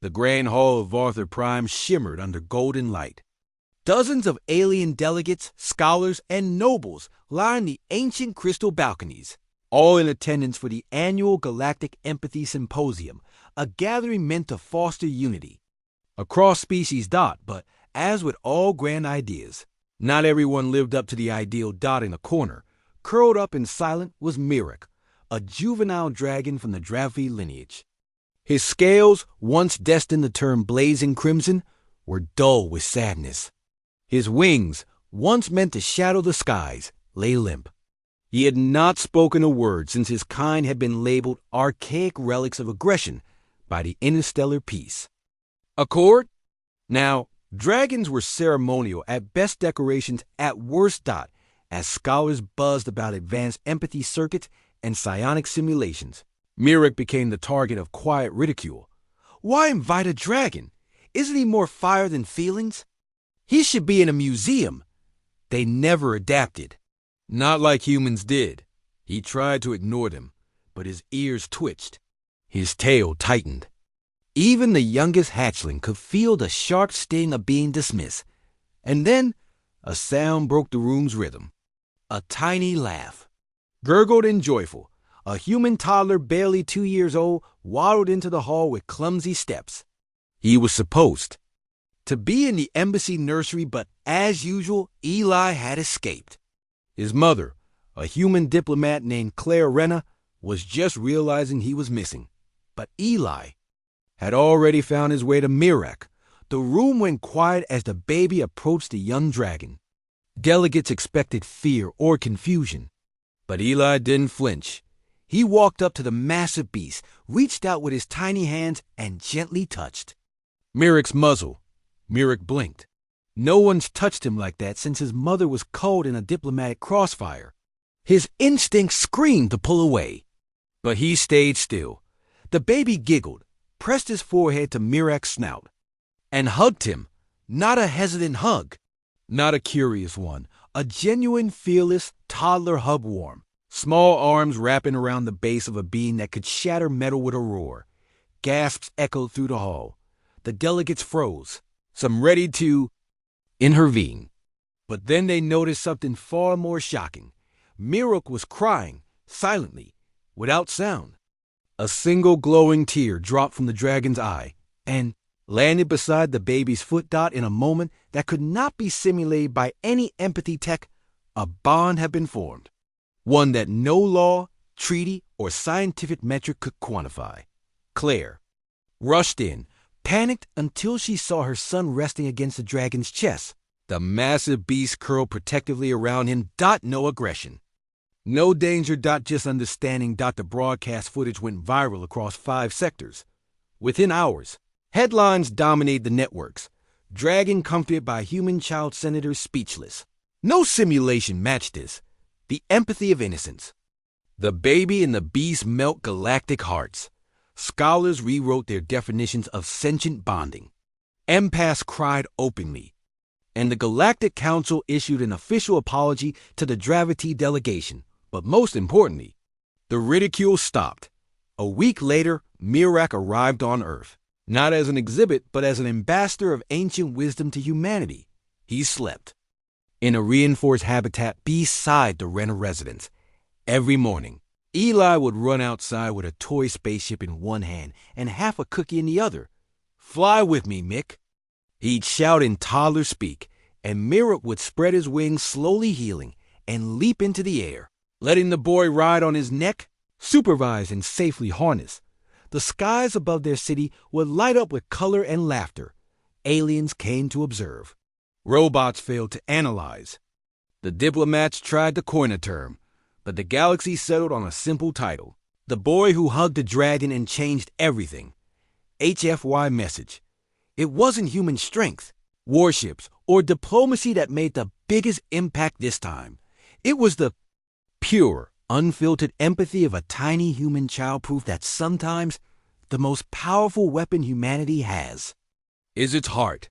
The Grand Hall of Arthur Prime shimmered under golden light. Dozens of alien delegates, scholars, and nobles lined the ancient crystal balconies, all in attendance for the annual Galactic Empathy Symposium, a gathering meant to foster unity. A cross-species dot, but as with all grand ideas, not everyone lived up to the ideal dot in a corner. Curled up and silent was Mirok, a juvenile dragon from the Dravi lineage. His scales, once destined to turn blazing crimson, were dull with sadness. His wings, once meant to shadow the skies, lay limp. He had not spoken a word since his kind had been labeled archaic relics of aggression by the interstellar peace. Accord? Now, dragons were ceremonial at best, decorations at worst dot, as scholars buzzed about advanced empathy circuits and psionic simulations. Mirok became the target of quiet ridicule. Why invite a dragon? Isn't he more fire than feelings? He should be in a museum. They never adapted. Not like humans did. He tried to ignore them, but his ears twitched. His tail tightened. Even the youngest hatchling could feel the sharp sting of being dismissed. And then a sound broke the room's rhythm. A tiny laugh. Gurgled and joyful, a human toddler barely 2 years old waddled into the hall with clumsy steps. He was supposed to be in the embassy nursery, but as usual, Eli had escaped. His mother, a human diplomat named Claire Renna, was just realizing he was missing. But Eli had already found his way to Mirok. The room went quiet as the baby approached the young dragon. Delegates expected fear or confusion, but Eli didn't flinch. He walked up to the massive beast, reached out with his tiny hands, and gently touched Mirok's muzzle. Mirok blinked. No one's touched him like that since his mother was caught in a diplomatic crossfire. His instinct screamed to pull away, but he stayed still. The baby giggled, pressed his forehead to Mirok's snout, and hugged him. Not a hesitant hug, not a curious one, a genuine, fearless, toddler hug warm. Small arms wrapping around the base of a being that could shatter metal with a roar. Gasps echoed through the hall. The delegates froze, some ready to intervene. But then they noticed something far more shocking. Mirok was crying, silently, without sound. A single glowing tear dropped from the dragon's eye and landed beside the baby's foot dot in a moment that could not be simulated by any empathy tech. A bond had been formed, one that no law, treaty, or scientific metric could quantify. Claire rushed in, panicked until she saw her son resting against the dragon's chest. The massive beast curled protectively around him. No aggression. No danger. Just understanding. The broadcast footage went viral across 5 sectors. Within hours, headlines dominated the networks. Dragon comforted by human child senators speechless. No simulation matched this. The empathy of innocence. The baby and the beast melt galactic hearts. Scholars rewrote their definitions of sentient bonding. Empaths cried openly. And the Galactic Council issued an official apology to the Dravity delegation. But most importantly, the ridicule stopped. A week later, Mirok arrived on Earth. Not as an exhibit, but as an ambassador of ancient wisdom to humanity. He slept in a reinforced habitat beside the Renner residence. Every morning, Eli would run outside with a toy spaceship in one hand and half a cookie in the other. "Fly with me, Mick." He'd shout in toddler speak, and Mirok would spread his wings, slowly healing, and leap into the air, letting the boy ride on his neck, supervised and safely harnessed. The skies above their city would light up with color and laughter. Aliens came to observe. Robots failed to analyze. The diplomats tried to coin a term, but the galaxy settled on a simple title. The boy who hugged the dragon and changed everything. HFY message. It wasn't human strength, warships, or diplomacy that made the biggest impact this time. It was the pure, unfiltered empathy of a tiny human child, proof that sometimes the most powerful weapon humanity has is its heart.